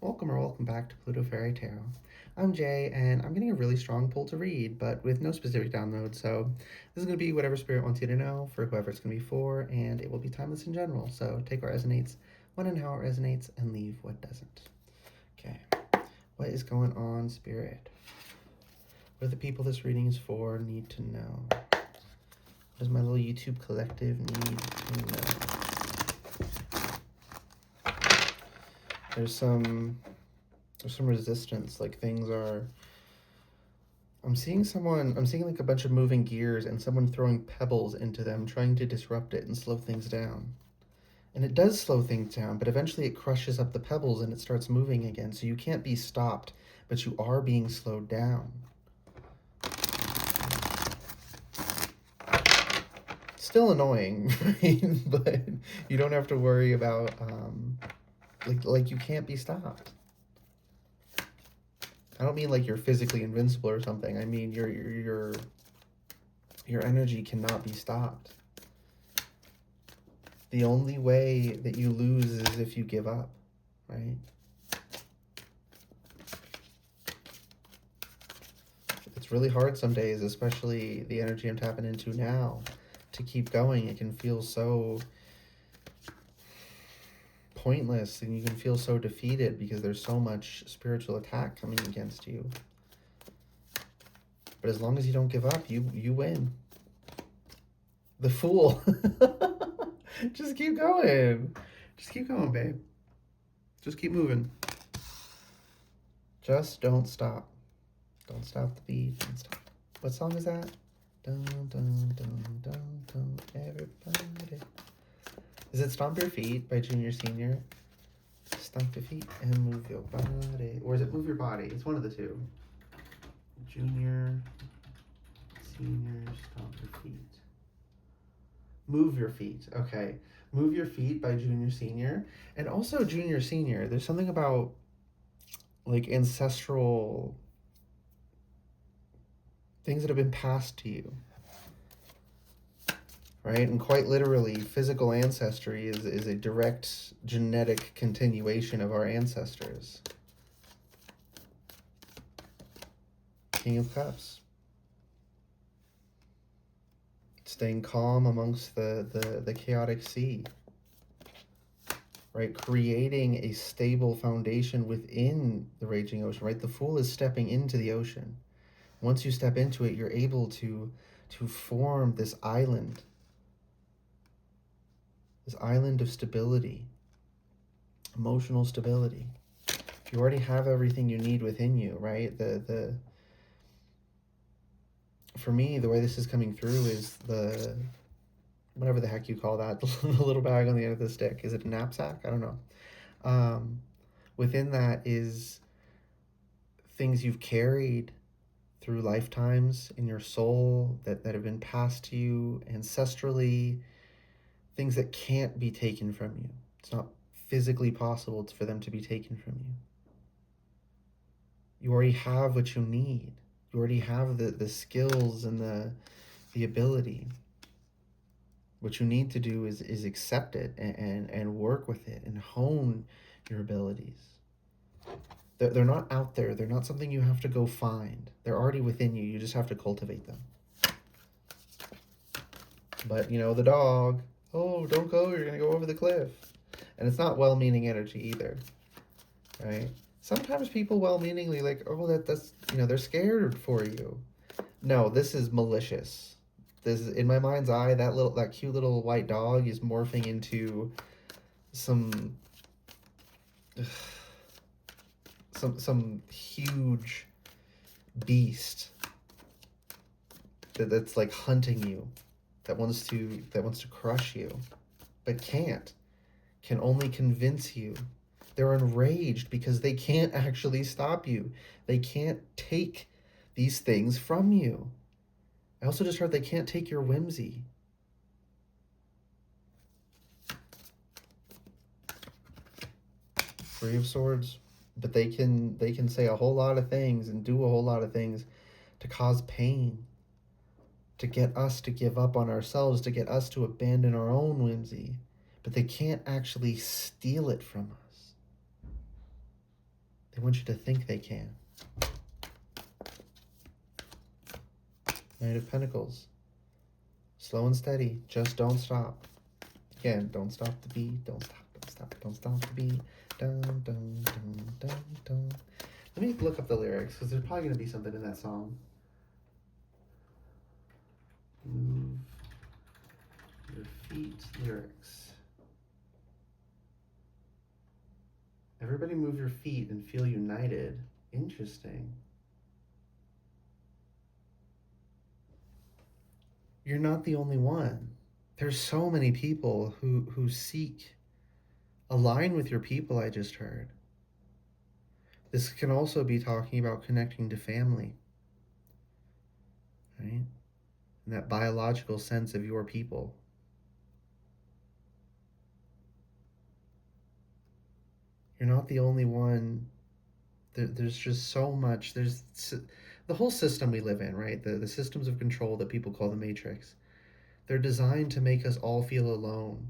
welcome or welcome back to Pluto Fairy Tarot. I'm Jay, and I'm getting a really strong pull to read, but with no specific download, so this is going to be whatever Spirit wants you to know for whoever it's going to be for, and it will be timeless in general, so take what resonates, when and how it resonates, and leave what doesn't. Okay, what is going on, Spirit? What do the people this reading is for need to know? What does my little YouTube collective need to know? There's some resistance, like things are, I'm seeing like a bunch of moving gears and someone throwing pebbles into them, trying to disrupt it and slow things down. And it does slow things down, but eventually it crushes up the pebbles and it starts moving again. So you can't be stopped, but you are being slowed down. Still annoying, right? But you don't have to worry about, like you can't be stopped. I don't mean like you're physically invincible or something. I mean your energy cannot be stopped. The only way that you lose is if you give up, right? It's really hard some days, especially the energy I'm tapping into now, to keep going. It can feel so pointless and you can feel so defeated because there's so much spiritual attack coming against you. But as long as you don't give up, you win. The Fool. Just keep going. Just keep going, babe. Just keep moving. Just don't stop. Don't stop the beat. Don't stop. What song is that? Dun, dun, dun, dun, dun, everybody. Is it Stomp Your Feet by Junior Senior? Stomp your feet and move your body. Or is it Move Your Body? It's one of the two. Junior, Senior, Stomp Your Feet. Move Your Feet. Okay. Move Your Feet by Junior Senior. And also Junior Senior. There's something about like ancestral things that have been passed to you. Right? And quite literally, physical ancestry is a direct genetic continuation of our ancestors. King of Cups. Staying calm amongst the chaotic sea. Right? Creating a stable foundation within the raging ocean, right? The Fool is stepping into the ocean. Once you step into it, you're able to form this island of stability, emotional stability. You already have everything you need within you, right? For me, the way this is coming through is the, whatever the heck you call that, the little bag on the end of the stick. Is it a knapsack? I don't know. Within that is things you've carried through lifetimes in your soul that have been passed to you ancestrally, things that can't be taken from you. It's not physically possible for them to be taken from you. You already have what you need. You already have the skills and the ability. What you need to do is accept it and work with it and hone your abilities. They're not out there. They're not something you have to go find. They're already within you. You just have to cultivate them. But, you know, the dog, oh, don't go, you're going to go over the cliff. And it's not well-meaning energy either, right? Sometimes people well-meaningly like, oh, that's, you know, they're scared for you. No, this is malicious. This is, in my mind's eye, that cute little white dog is morphing into some huge beast that's like hunting you, that wants to crush you, but can only convince you. They're enraged because they can't actually stop you. They can't take these things from you. I also just heard they can't take your whimsy. Three of Swords. But they can say a whole lot of things and do a whole lot of things to cause pain, to get us to give up on ourselves, to get us to abandon our own whimsy. But they can't actually steal it from us. They want you to think they can. Knight of Pentacles. Slow and steady. Just don't stop. Again, don't stop the beat. Don't stop, don't stop, don't stop the beat. Dun, dun, dun, dun, dun. Let me look up the lyrics, because there's probably going to be something in that song. Move your feet lyrics. Everybody move your feet and feel united. Interesting. You're not the only one. There's so many people who seek align with your people, I just heard. This can also be talking about connecting to family, right? And that biological sense of your people. You're not the only one. There's just so much. There's the whole system we live in, right? The systems of control that people call the Matrix. They're designed to make us all feel alone.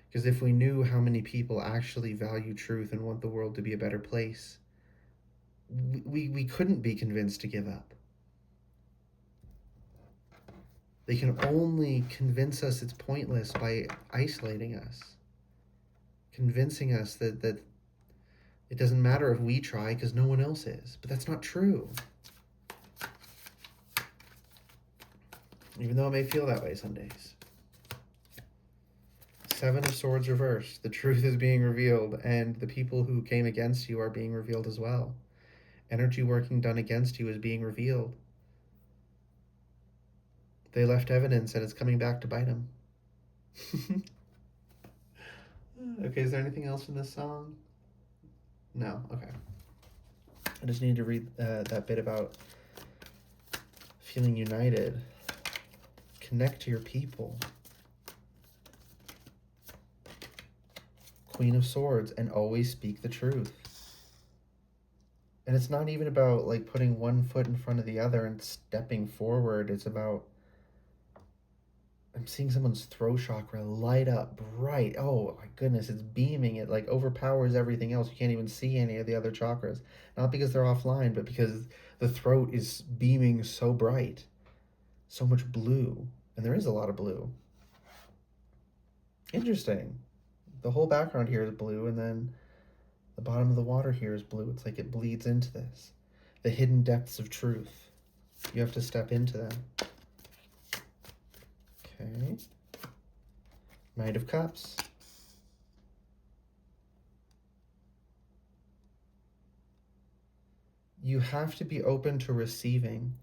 Because if we knew how many people actually value truth and want the world to be a better place, we couldn't be convinced to give up. They can only convince us it's pointless by isolating us, convincing us that it doesn't matter if we try because no one else is. But that's not true. Even though it may feel that way some days. Seven of Swords reversed. The truth is being revealed, and the people who came against you are being revealed as well. Energy working done against you is being revealed. They left evidence, and it's coming back to bite them. Okay, is there anything else in this song? No, okay. I just need to read that bit about feeling united. Connect to your people. Queen of Swords, and always speak the truth. And it's not even about like putting one foot in front of the other and stepping forward. It's about, I'm seeing someone's throat chakra light up bright. Oh my goodness, it's beaming. It like overpowers everything else. You can't even see any of the other chakras. Not because they're offline, but because the throat is beaming so bright. So much blue. And there is a lot of blue. Interesting. The whole background here is blue, and then the bottom of the water here is blue. It's like it bleeds into this. The hidden depths of truth. You have to step into them. Okay. Knight of Cups. You have to be open to receiving,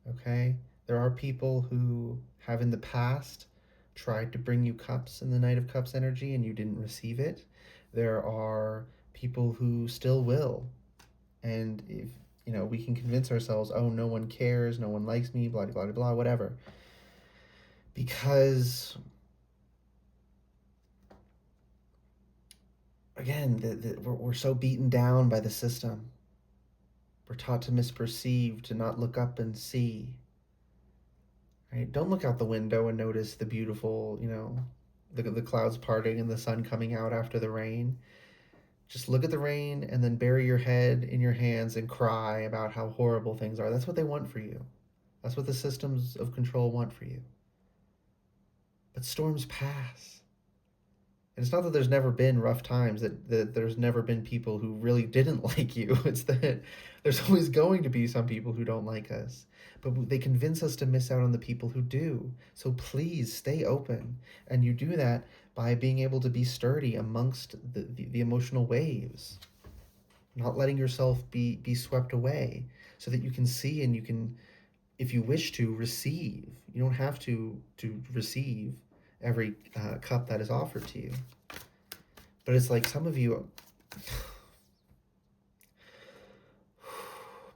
okay? There are people who have in the past tried to bring you cups in the Knight of Cups energy and you didn't receive it. There are people who still will. And if, you know, we can convince ourselves, oh, no one cares, no one likes me, blah, blah, blah, blah, whatever. Because, again, we're so beaten down by the system. We're taught to misperceive, to not look up and see. Right? Don't look out the window and notice the beautiful, you know, the clouds parting and the sun coming out after the rain. Just look at the rain and then bury your head in your hands and cry about how horrible things are. That's what they want for you. That's what the systems of control want for you. But storms pass. And it's not that there's never been rough times, that there's never been people who really didn't like you. It's that there's always going to be some people who don't like us. But they convince us to miss out on the people who do. So please stay open. And you do that by being able to be sturdy amongst the emotional waves. Not letting yourself be swept away, so that you can see and you can, if you wish to, receive. You don't have to receive every cup that is offered to you. But it's like some of you,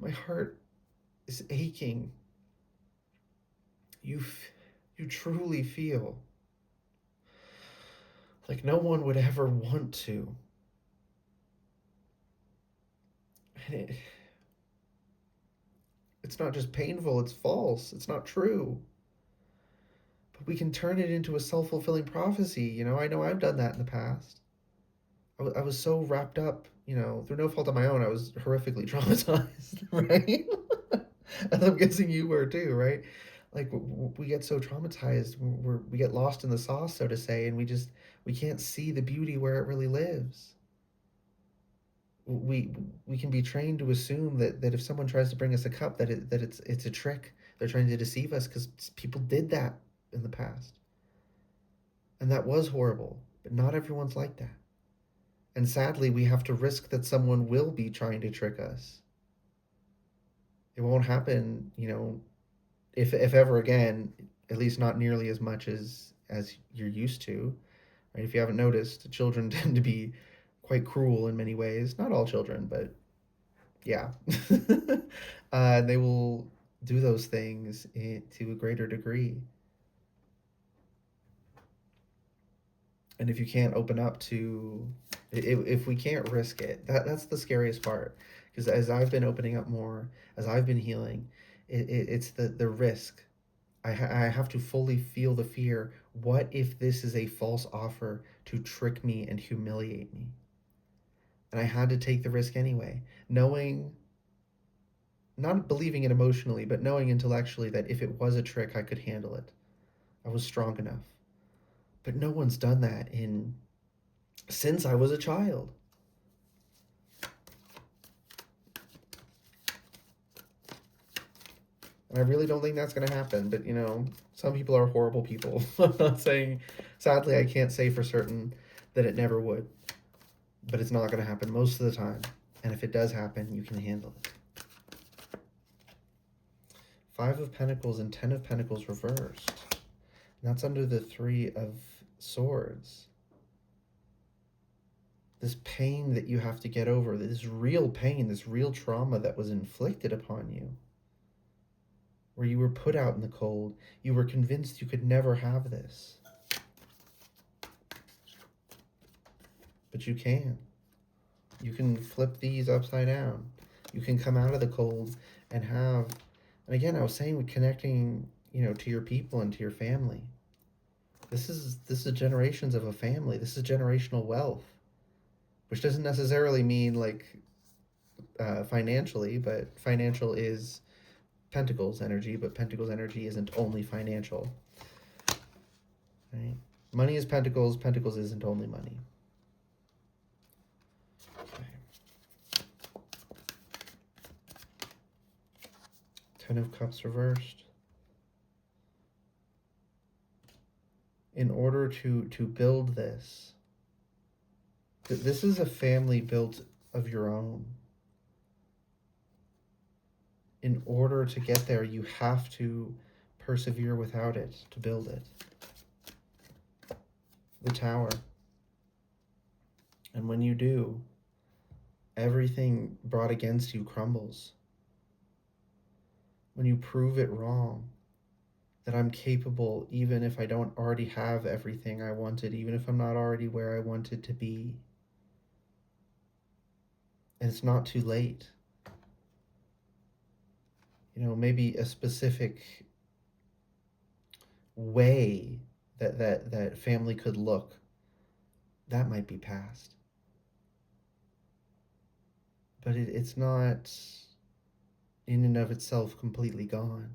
my heart is aching. You truly feel like no one would ever want to. And it's not just painful, it's false, it's not true. But we can turn it into a self-fulfilling prophecy. You know I've done that in the past. I was so wrapped up, through no fault of my own. I was horrifically traumatized, right? And I'm guessing you were too, right? Like we get so traumatized, we get lost in the sauce, so to say, and we can't see the beauty where it really lives. We we can be trained to assume that if someone tries to bring us a cup, that it's a trick. They're trying to deceive us because people did that in the past, and that was horrible. But not everyone's like that. And sadly, we have to risk that someone will be trying to trick us. It won't happen, if ever again, at least not nearly as much as you're used to. Right? If you haven't noticed, children tend to be quite cruel in many ways. Not all children, but yeah. They will do those things to a greater degree. And if you can't open up to, if we can't risk it, that's the scariest part. Because as I've been opening up more, as I've been healing, it's the risk. I have to fully feel the fear. What if this is a false offer to trick me and humiliate me? And I had to take the risk anyway, knowing, not believing it emotionally, but knowing intellectually that if it was a trick, I could handle it. I was strong enough. But no one's done that since I was a child. And I really don't think that's going to happen. But, some people are horrible people. I'm not saying, sadly, I can't say for certain that it never would. But it's not going to happen most of the time. And if it does happen, you can handle it. 5 of Pentacles and 10 of Pentacles reversed. And that's under the 3 of Swords. This pain that you have to get over, this real pain, this real trauma that was inflicted upon you, where you were put out in the cold, you were convinced you could never have this. But you can. You can flip these upside down. You can come out of the cold and have, and again, I was saying with connecting, to your people and to your family. This is generations of a family. This is generational wealth, which doesn't necessarily mean like financially, but financial is Pentacles energy, but Pentacles energy isn't only financial. Right? Money is Pentacles. Pentacles isn't only money. Okay. 10 of Cups reversed. In order to build this is a family built of your own. In order to get there, you have to persevere without it to build it. The Tower. And when you do, everything brought against you crumbles. When you prove it wrong, that I'm capable even if I don't already have everything I wanted, even if I'm not already where I wanted to be. And it's not too late. Maybe a specific way that family could look, that might be past. But it's not in and of itself completely gone.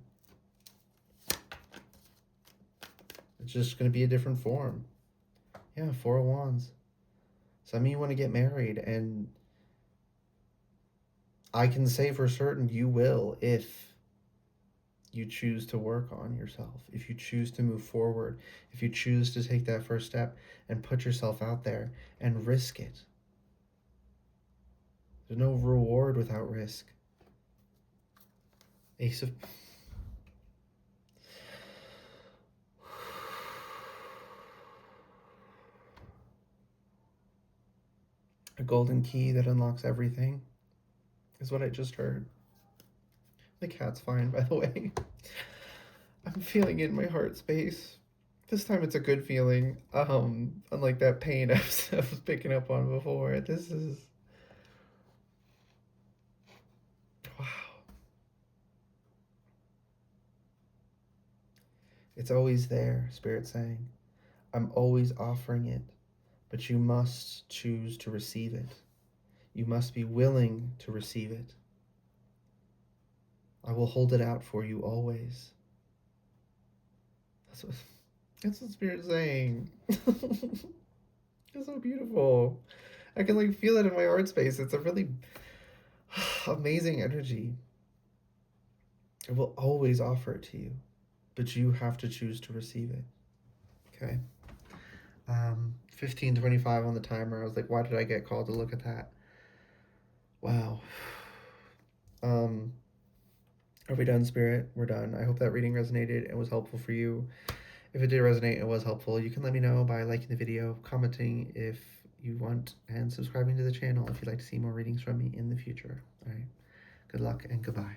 It's just going to be a different form. Yeah, 4 of Wands. Some of you want to get married, and I can say for certain you will if you choose to work on yourself, if you choose to move forward, if you choose to take that first step and put yourself out there and risk it. There's no reward without risk. Ace of... A golden key that unlocks everything is what I just heard. The cat's fine, by the way. I'm feeling it in my heart space. This time it's a good feeling. Unlike that pain I was picking up on before. This is... wow. It's always there, Spirit saying. I'm always offering it. but you must choose to receive it. You must be willing to receive it. I will hold it out for you always. That's what Spirit's saying. It's so beautiful. I can like feel it in my art space. It's a really amazing energy. I will always offer it to you, but you have to choose to receive it. Okay. 15:25 on the timer. I was like, why did I get called to look at that? Wow. Are we done, Spirit? We're done. I hope that reading resonated and was helpful for you. If it did resonate and was helpful, you can let me know by liking the video, commenting if you want, and subscribing to the channel if you'd like to see more readings from me in the future. All right. Good luck and goodbye.